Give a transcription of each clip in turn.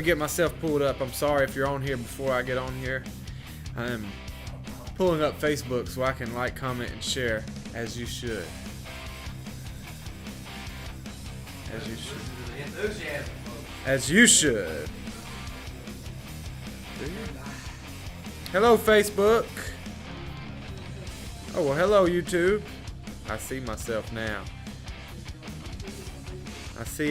me get myself pulled up. I'm sorry if you're on here before I get on here. I'm pulling up Facebook so I can like, comment, and share as you should. As you should. As you should. Hello, Facebook. Oh, well, hello, YouTube. I see myself now. I see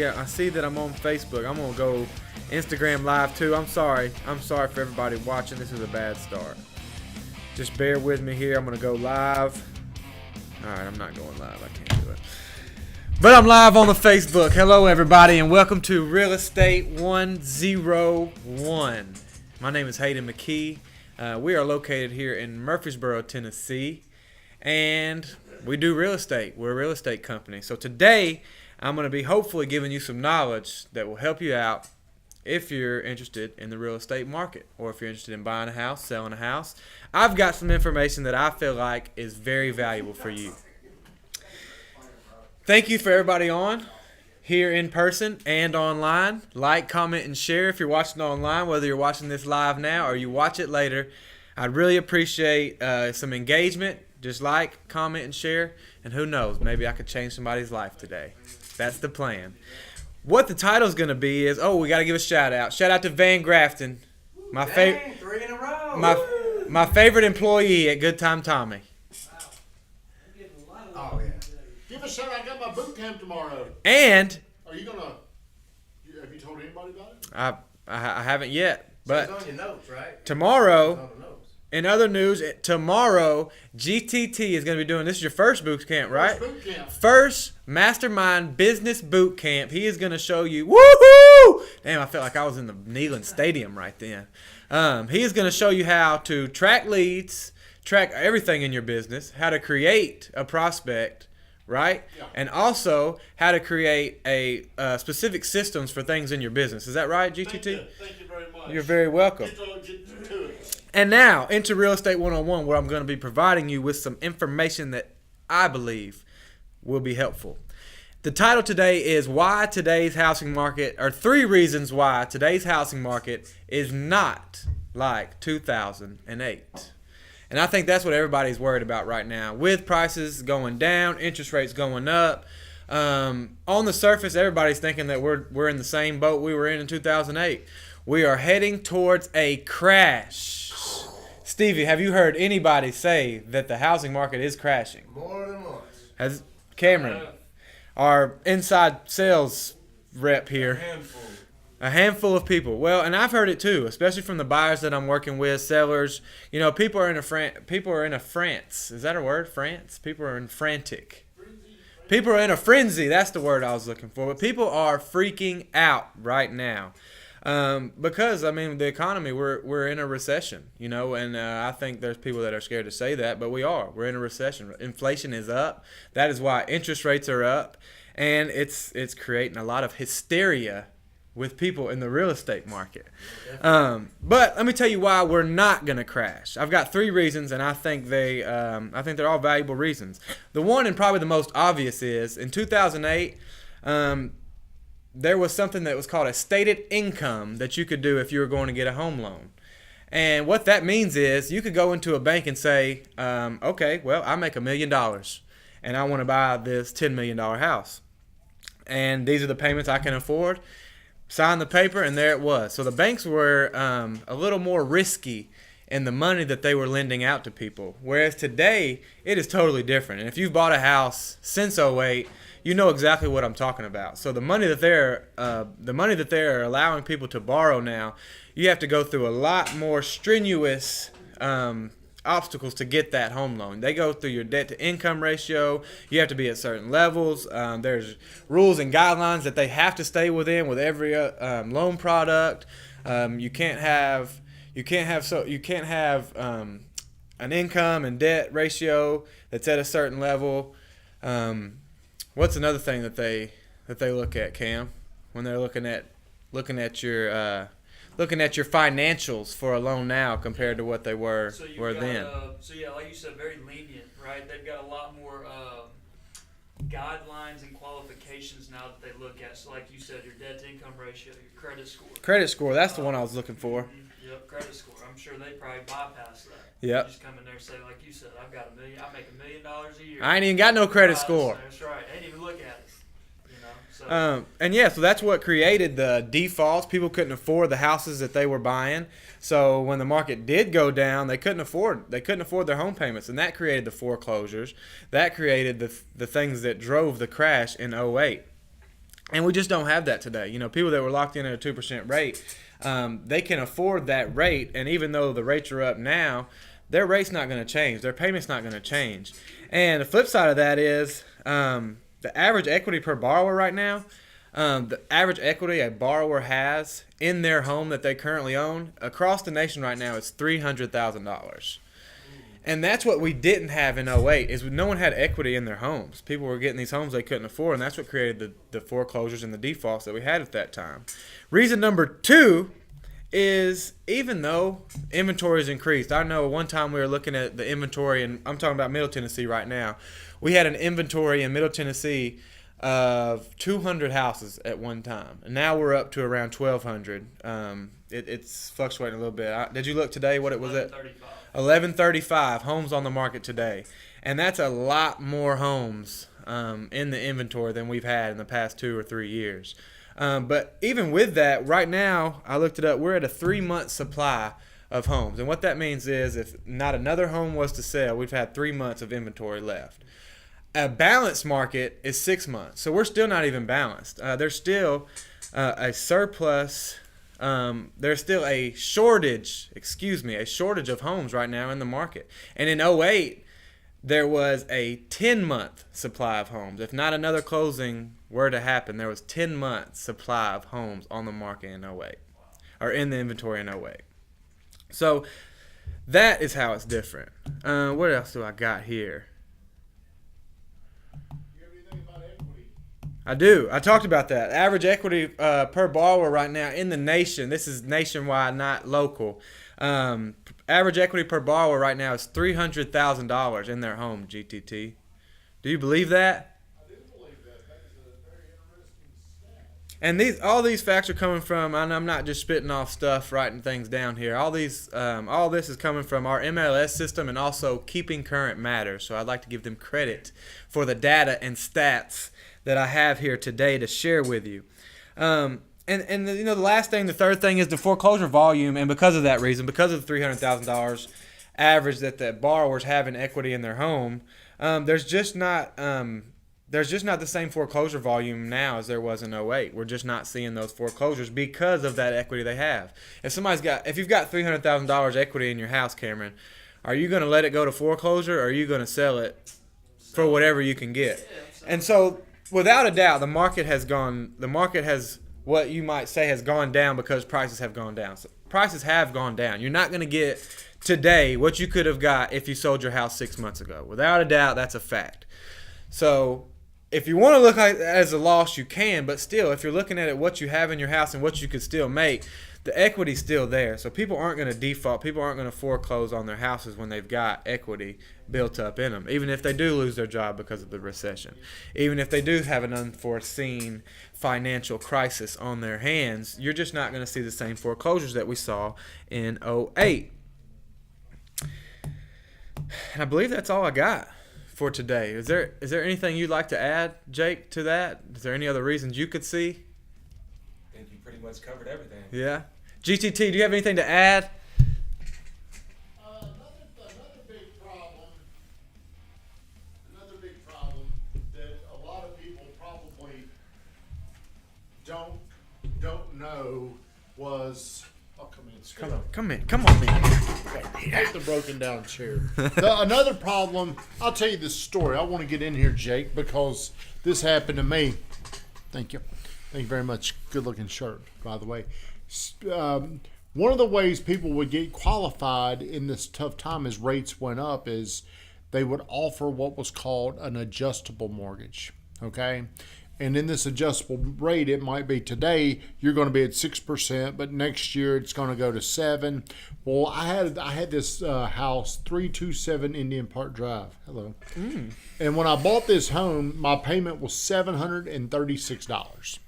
that I'm on Facebook. I'm going to go Instagram Live, too. I'm sorry. I'm sorry for everybody watching. This is a bad start. Just bear with me here. I'm going to go live. All right, I'm not going live. I can't do it. But I'm live on the Facebook. Hello, everybody, and welcome to Real Estate 101. My name is Hayden McKee. We are located here in Murfreesboro, Tennessee, and we do real estate. We're a real estate company. So today, I'm going to be hopefully giving you some knowledge that will help you out if you're interested in the real estate market or if you're interested in buying a house, selling a house. I've got some information that I feel like is very valuable for you. Thank you for everybody on here in person and online. Like, comment, and share if you're watching online, whether you're watching this live now or you watch it later. I'd really appreciate some engagement. Just like, comment, and share. And who knows, maybe I could change somebody's life today. That's the plan. What the title's going to be is, we got to give a shout out. Shout out to Van Grafton, my favorite 3 in a row. my favorite employee at GoodTimeTommy. Oh, yeah. Give a shout out. I got my boot camp tomorrow. And Are you going to, have you told anybody about it? I haven't yet, but It's on your notes, right? tomorrow, It's on the notes. in other news, tomorrow, GTT is going to be doing, this is your first boot camp, right? First boot camp. First Mastermind Business Boot Camp. He is going to show you, woohoo! Damn, I felt like I was in the Neyland Stadium right then. He is going to show you how to track leads, track everything in your business, how to create a prospect, right? Yeah. And also how to create a specific systems for things in your business. Is that right, GTT? Thank you very much. You're very welcome. Get to it. And now, into Real Estate 101, where I'm going to be providing you with some information that I believe will be helpful. The title today is Why Today's Housing Market, or 3 Reasons Why Today's Housing Market is Not Like 2008. And I think that's what everybody's worried about right now. With prices going down, interest rates going up, on the surface, everybody's thinking that we're in the same boat we were in 2008. We are heading towards a crash. Stevie, have you heard anybody say that the housing market is crashing? More than once. Has Cameron, our inside sales rep here, a handful of people. Well, and I've heard it too, especially from the buyers that I'm working with, sellers. You know, people are in a France. Is that a word? France? People are in frantic. People are in a frenzy. That's the word I was looking for. But people are freaking out right now. Because the economy, we're in a recession, and I think there's people that are scared to say that, but we're in a recession. Inflation is up. That is why interest rates are up, and it's creating a lot of hysteria with people in the real estate market. But let me tell you why we're not going to crash. I've got 3 reasons, and I think they're all valuable reasons. The one, and probably the most obvious, is in 2008, there was something that was called a stated income that you could do if you were going to get a home loan. And what that means is you could go into a bank and say, okay, well, I make $1 million and I want to buy this $10 million house. And these are the payments I can afford. Sign the paper, and there it was. So the banks were a little more risky in the money that they were lending out to people. Whereas today, it is totally different. And if you've bought a house since '08, you know exactly what I'm talking about. So the money that they're allowing people to borrow now, you have to go through a lot more strenuous obstacles to get that home loan. They go through your debt to income ratio. You have to be at certain levels. There's rules and guidelines that they have to stay within with every loan product. You can't have an income and debt ratio that's at a certain level. What's another thing that they look at, Cam, when they're looking at your financials for a loan now compared to what they were then? So yeah, like you said, very lenient, right? They've got a lot more guidelines and qualifications now that they look at. So, like you said, your debt to income ratio, your credit score. Credit score, that's the one I was looking for. Yep, credit score. I'm sure they probably bypass that. Yep. Just come in there and say, like you said, I've got $1 million. I make $1 million a year. I ain't even got no credit score. That's right. They didn't even look at it. You know. So. And yeah, so that's what created the defaults. People couldn't afford the houses that they were buying. So when the market did go down, they couldn't afford their home payments, and that created the foreclosures. That created the things that drove the crash in '08. And we just don't have that today. You know, people that were locked in at a 2% rate, they can afford that rate, and even though the rates are up now, their rate's not going to change. Their payment's not going to change. And the flip side of that is the average equity per borrower right now, the average equity a borrower has in their home that they currently own across the nation right now is $300,000. And that's what we didn't have in '08 is no one had equity in their homes. People were getting these homes they couldn't afford, and that's what created the foreclosures and the defaults that we had at that time. Reason number 2 is even though inventory has increased. I know one time we were looking at the inventory, and I'm talking about Middle Tennessee right now. We had an inventory in Middle Tennessee of 200 houses at one time, and now we're up to around 1,200. It's fluctuating a little bit. Did you look today what it was at? 1135 homes on the market today, and that's a lot more homes in the inventory than we've had in the past 2 or 3 years. But even with that, right now, I looked it up, we're at a 3-month supply of homes. And what that means is if not another home was to sell, we've had 3 months of inventory left. A balanced market is 6 months. So we're still not even balanced. There's still a surplus. There's still a shortage of homes right now in the market. And in '08, there was a 10-month supply of homes. If not another closing were to happen, there was 10 months supply of homes on the market in '08, or in the inventory in '08. So that is how it's different. What else do I got here? You have anything about equity? I do. I talked about that. Average equity per borrower right now in the nation, this is nationwide, not local. Average equity per borrower right now is $300,000 in their home, GTT. Do you believe that? I do believe that. That is a very interesting stat. And all these facts are coming from, and I'm not just spitting off stuff, writing things down here. All this is coming from our MLS system and also Keeping Current Matters. So I'd like to give them credit for the data and stats that I have here today to share with you. And you know, the third thing is the foreclosure volume, and because of that reason, because of the $300,000 average that the borrowers have in equity in their home, there's just not the same foreclosure volume now as there was in '08. We're just not seeing those foreclosures because of that equity they have. If you've got $300,000 equity in your house, Cameron, are you going to let it go to foreclosure, or are you going to sell it for whatever you can get? And so, without a doubt, the market has what you might say has gone down because prices have gone down. So prices have gone down. You're not going to get today what you could have got if you sold your house 6 months ago. Without a doubt, that's a fact. So if you want to look at it as a loss, you can, but still, if you're looking at it, what you have in your house and what you could still make, the equity's still there. So people aren't going to default. People aren't going to foreclose on their houses when they've got equity built up in them, even if they do lose their job because of the recession, even if they do have an unforeseen financial crisis on their hands. You're just not going to see the same foreclosures that we saw in '08. And I believe that's all I got for today. Is there anything you'd like to add, Jake, to that? Is there any other reasons you could see? I think you pretty much covered everything. Yeah. GTT, do you have anything to add? Another big problem that a lot of people probably don't know was. Oh, come in. Come on, man. Take the broken down chair. Another problem. I'll tell you this story. I want to get in here, Jake, because this happened to me. Thank you. Thank you very much. Good looking shirt, by the way. One of the ways people would get qualified in this tough time as rates went up is they would offer what was called an adjustable mortgage. Okay. And in this adjustable rate, it might be today you're going to be at 6%, but next year it's going to go to 7%. Well, I had this house, 327 Indian Park Drive. Hello. And when I bought this home, my payment was $736.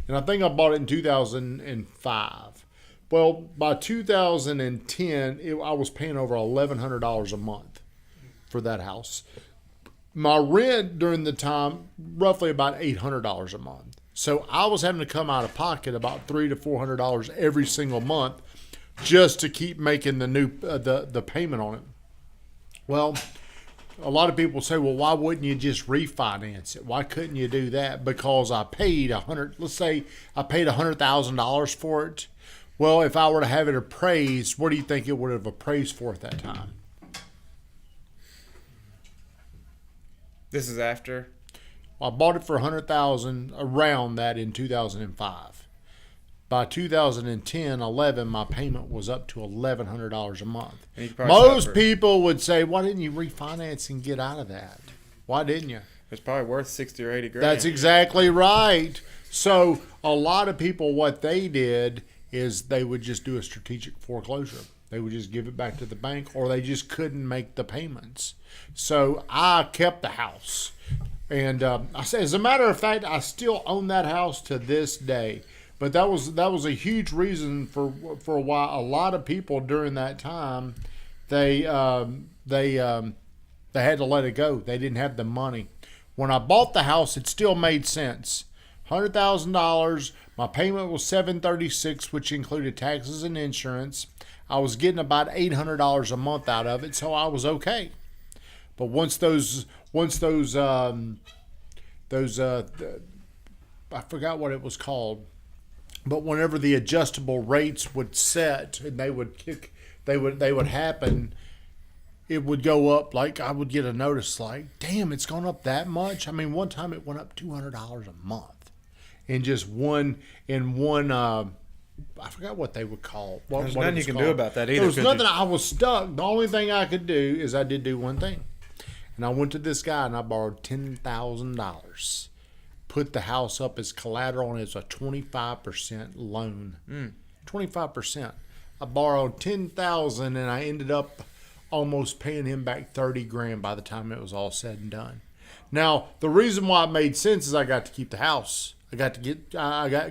And I think I bought it in 2005. Well, by 2010, I was paying over $1,100 a month for that house. My rent during the time, roughly about $800 a month. So I was having to come out of pocket about $300 to $400 every single month just to keep making the new the payment on it. Well, a lot of people say, well, why wouldn't you just refinance it? Why couldn't you do that? Because I paid let's say I paid $100,000 for it. Well, if I were to have it appraised, what do you think it would have appraised for at that time? This is after. I bought it for $100,000 around that in 2005. By 2010, 11, my payment was up to $1,100 a month. Most people would say, "Why didn't you refinance and get out of that? Why didn't you?" It's probably worth 60 or 80 grand. That's exactly right. So a lot of people, what they did is they would just do a strategic foreclosure. They would just give it back to the bank, or they just couldn't make the payments. So I kept the house. And as a matter of fact, I still own that house to this day. But that was a huge reason for why a lot of people during that time they had to let it go. They didn't have the money. When I bought the house, it still made sense. $100,000. My payment was $736, which included taxes and insurance. I was getting about $800 a month out of it, so I was okay. But once those I forgot what it was called, but whenever the adjustable rates would set and they would happen, it would go up. Like I would get a notice like, damn, it's gone up that much. I mean, one time it went up $200 a month in just one. I forgot what they would call. There's nothing you can do about that either. There was nothing. I was stuck. The only thing I could do is I did do one thing. And I went to this guy and I borrowed $10,000. Put the house up as collateral, and it's a 25% loan. 25%. I borrowed $10,000 and I ended up almost paying him back 30 grand by the time it was all said and done. Now, the reason why it made sense is I got to keep the house. I got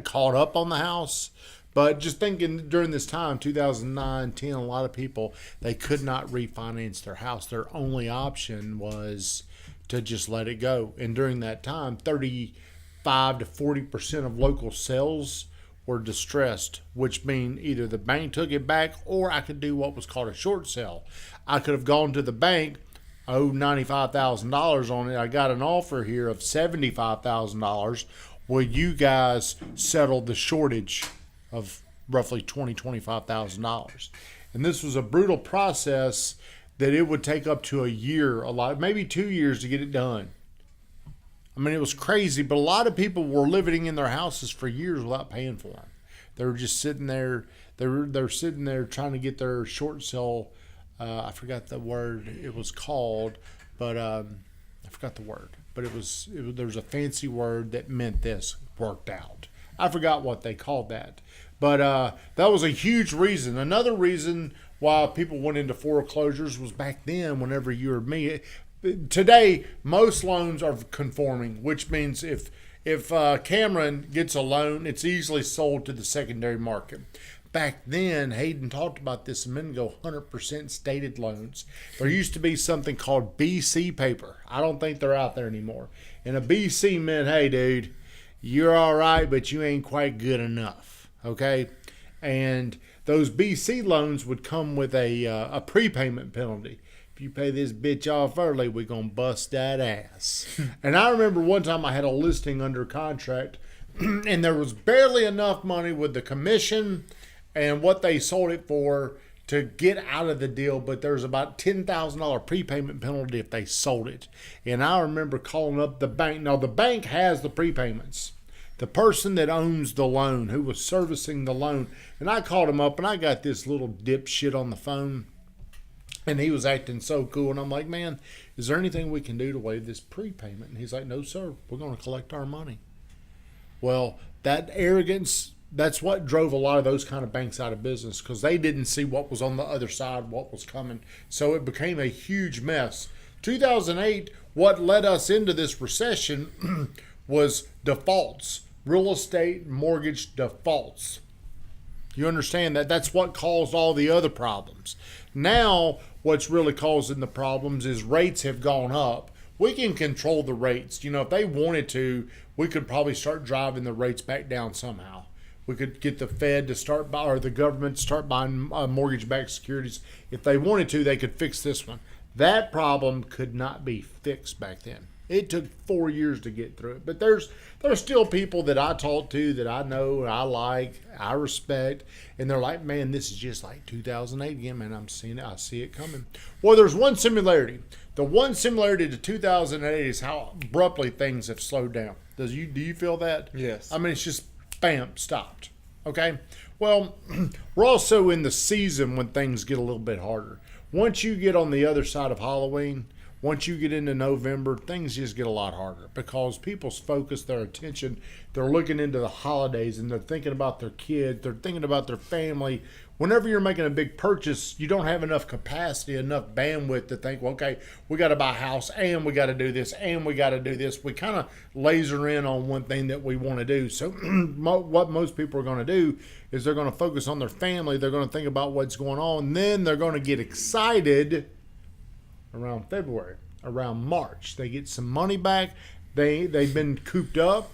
caught up on the house. But just thinking during this time, 2009, 10, a lot of people, they could not refinance their house. Their only option was to just let it go. And during that time, 35 to 40% of local sales were distressed, which means either the bank took it back or I could do what was called a short sale. I could have gone to the bank, owed $95,000 on it. I got an offer here of $75,000. Will you guys settle the shortage of roughly $25,000? And this was a brutal process that it would take up to a year, maybe 2 years to get it done. I mean, it was crazy, but a lot of people were living in their houses for years without paying for them. They were just sitting there. They're sitting there trying to get their short sale. I forgot the word it was called, but I forgot the word. But there was a fancy word that meant this, worked out. I forgot what they called that. But that was a huge reason. Another reason why people went into foreclosures was back then, whenever you or me. Today, most loans are conforming, which means if Cameron gets a loan, it's easily sold to the secondary market. Back then, Hayden talked about this a minute ago, 100% stated loans. There used to be something called BC paper. I don't think they're out there anymore. And a BC meant, hey, dude, you're all right, but you ain't quite good enough. Okay? And those BC loans would come with a prepayment penalty. If you pay this bitch off early, we're going to bust that ass. And I remember one time I had a listing under contract, and there was barely enough money with the commission and what they sold it for to get out of the deal, but there's about $10,000 prepayment penalty if they sold it. And I remember calling up the bank. Now, the bank has the prepayments. The person that owns the loan, who was servicing the loan, and I called him up, and I got this little dipshit on the phone, and he was acting so cool, and I'm like, man, is there anything we can do to waive this prepayment? And he's like, no, sir, we're going to collect our money. Well, that arrogance, that's what drove a lot of those kind of banks out of business because they didn't see what was on the other side, what was coming. So it became a huge mess. 2008, what led us into this recession was defaults, real estate mortgage defaults. You understand that? That's what caused all the other problems. Now, what's really causing the problems is rates have gone up. We can control the rates. You know, if they wanted to, we could probably start driving the rates back down somehow. We could get the Fed to start buy, or the government to start buying mortgage-backed securities. If they wanted to, they could fix this one. That problem could not be fixed back then. It took 4 years to get through it. But there's still people that I talk to that I know, I like, I respect, and they're like, man, this is just like 2008 again, man. I'm seeing it. I see it coming. Well, there's one similarity. The one similarity to 2008 is how abruptly things have slowed down. Do you feel that? Yes. I mean, it's just bam, stopped. Okay? Well, we're also in the season when things get a little bit harder. Once you get on the other side of Halloween, once you get into November, things just get a lot harder because people's focus, their attention, they're looking into the holidays and they're thinking about their kids, they're thinking about their family. Whenever you're making a big purchase, you don't have enough capacity, enough bandwidth to think, well, okay, we got to buy a house and we got to do this and we got to do this. We kind of laser in on one thing that we want to do. So what most people are going to do is they're going to focus on their family. They're going to think about what's going on. Then they're going to get excited around February, around March. They get some money back. They've been cooped up.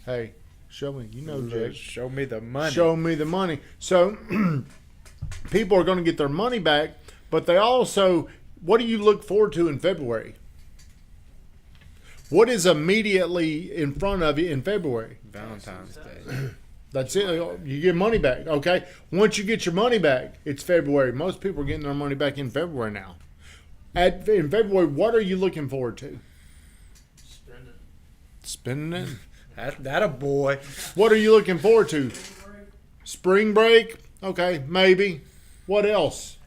Hey, show me. You know, Jake. Show me the money. Show me the money. So people are going to get their money back, but they also, what do you look forward to in February? What is immediately in front of you in February? Valentine's Day. That's it. You get money back, okay? Once you get your money back, it's February. Most people are getting their money back in February now. In February, what are you looking forward to? Spending it? That a boy. What are you looking forward to? Spring break? Okay, maybe. What else?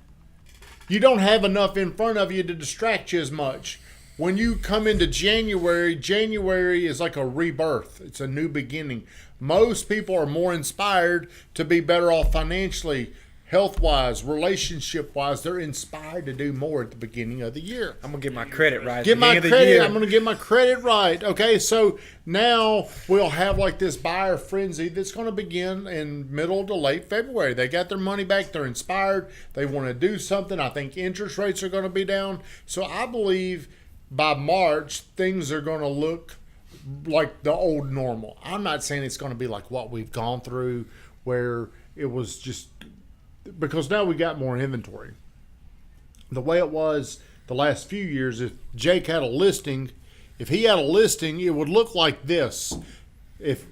You don't have enough in front of you to distract you as much. When you come into January, January is like a rebirth. It's a new beginning. Most people are more inspired to be better off financially, health-wise, relationship-wise. They're inspired to do more at the beginning of the year. I'm going to get my credit right. Get my credit. I'm going to get my credit right. Okay, so now we'll have like this buyer frenzy that's going to begin in middle to late February. They got their money back. They're inspired. They want to do something. I think interest rates are going to be down. So I believe by March, things are going to look like the old normal. I'm not saying it's going to be like what we've gone through where it was just... Because now we got more inventory. The way it was the last few years, if Jake had a listing, if he had a listing, it would look like this. If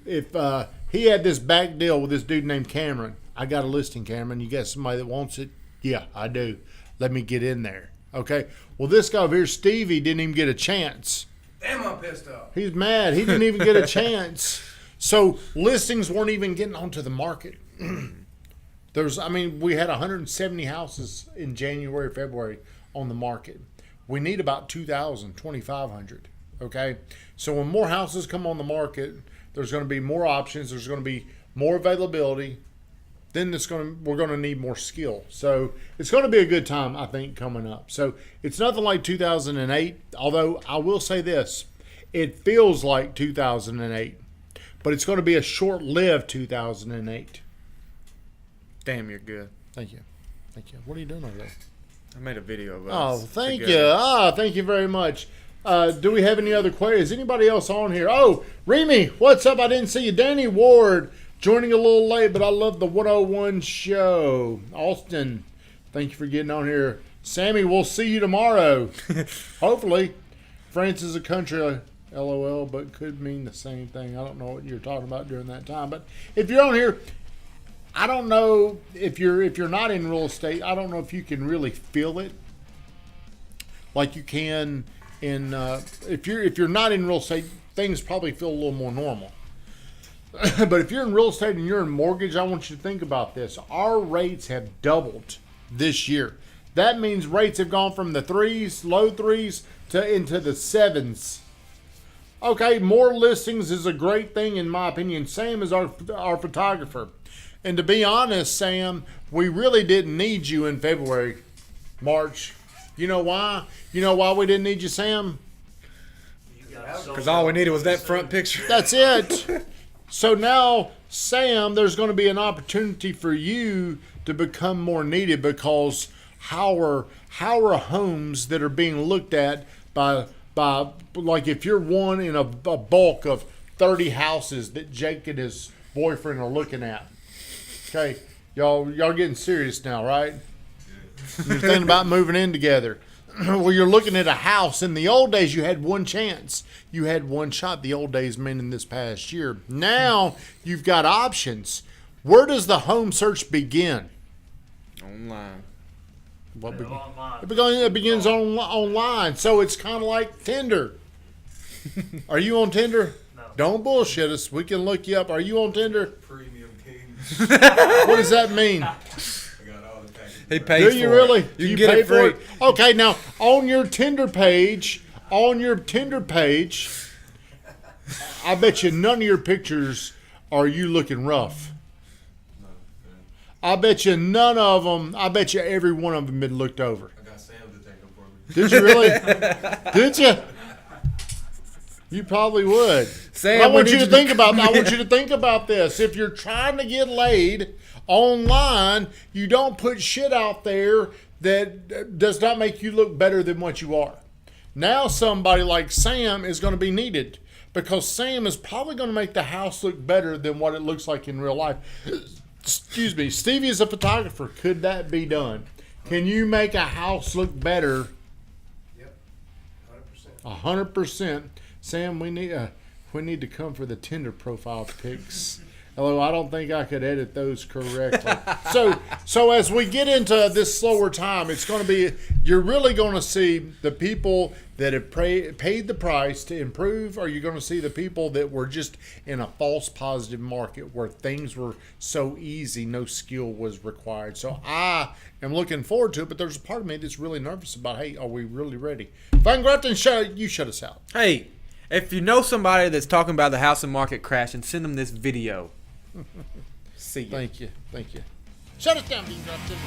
he had this back deal with this dude named Cameron, I got a listing, Cameron. You got somebody that wants it? Yeah, I do. Let me get in there. Okay. Well, this guy over here, Stevie, didn't even get a chance. Damn, I'm pissed off. He's mad. He didn't even get a chance. So listings weren't even getting onto the market. We had 170 houses in January, February on the market. We need about 2,000, 2,500. Okay? So when more houses come on the market, there's going to be more options. There's going to be more availability. Then we're going to need more skill. So it's going to be a good time, I think, coming up. So it's nothing like 2008, although I will say this. It feels like 2008, but it's going to be a short-lived 2008. Damn, you're good. Thank you. Thank you. What are you doing over there? I made a video of Oh, us. thank together. you. Thank you very much. Do we have any other questions? Is anybody else on here? Oh, Remy, what's up? I didn't see you. Danny Ward, joining a little late, but I love the 101 show. Austin, thank you for getting on here. Sammy, we'll see you tomorrow. Hopefully. France is a country, LOL, but could mean the same thing. I don't know what you're talking about during that time. But if you're on here, I don't know if you're not in real estate. I don't know if you can really feel it like you can in if you're not in real estate. Things probably feel a little more normal. But if you're in real estate and you're in mortgage, I want you to think about this. Our rates have doubled this year. That means rates have gone from the threes, low threes, to into the sevens. Okay, more listings is a great thing in my opinion. Sam is our photographer. And to be honest, Sam, we really didn't need you in February, March. You know why? You know why we didn't need you, Sam? Because all we needed was that front picture. That's it. So now, Sam, there's going to be an opportunity for you to become more needed because how are homes that are being looked at by like if you're one in a bulk of 30 houses that Jake and his boyfriend are looking at. Okay, y'all getting serious now, right? You're thinking about moving in together. Well, you're looking at a house. In the old days, you had one chance. You had one shot. The old days, meaning this past year. Now, you've got options. Where does the home search begin? Online. It begins online. So it's kind of like Tinder. Are you on Tinder? No. Don't bullshit us. We can look you up. Are you on Tinder? Premium Kings. What does that mean? I got all the packages. He bro. pays Do for you really? it. You Do can get pay it free. Okay, now on your Tinder page, I bet you none of your pictures are you looking rough. No, man. I bet you none of them. I bet you every one of them been looked over. I got Sam to take them for me. Did you really? Did you? You probably would. Sam, I we want need you to to- think about. I want you to think about this. If you're trying to get laid online, you don't put shit out there that does not make you look better than what you are. Now somebody like Sam is going to be needed because Sam is probably going to make the house look better than what it looks like in real life. Excuse me. Stevie is a photographer. Could that be done? Can you make a house look better? Yep. 100%. 100%. Sam, we need to come for the Tinder profile pics. Although I don't think I could edit those correctly. So as we get into this slower time, it's going to be, you're really going to see the people that have paid the price to improve, or you're going to see the people that were just in a false positive market where things were so easy, no skill was required. So I am looking forward to it, but there's a part of me that's really nervous about, hey, are we really ready? If I can go out there and shut us out. Hey, if you know somebody that's talking about the housing market crashing, send them this video. See ya. Thank you. Shut us down, Dean Johnson.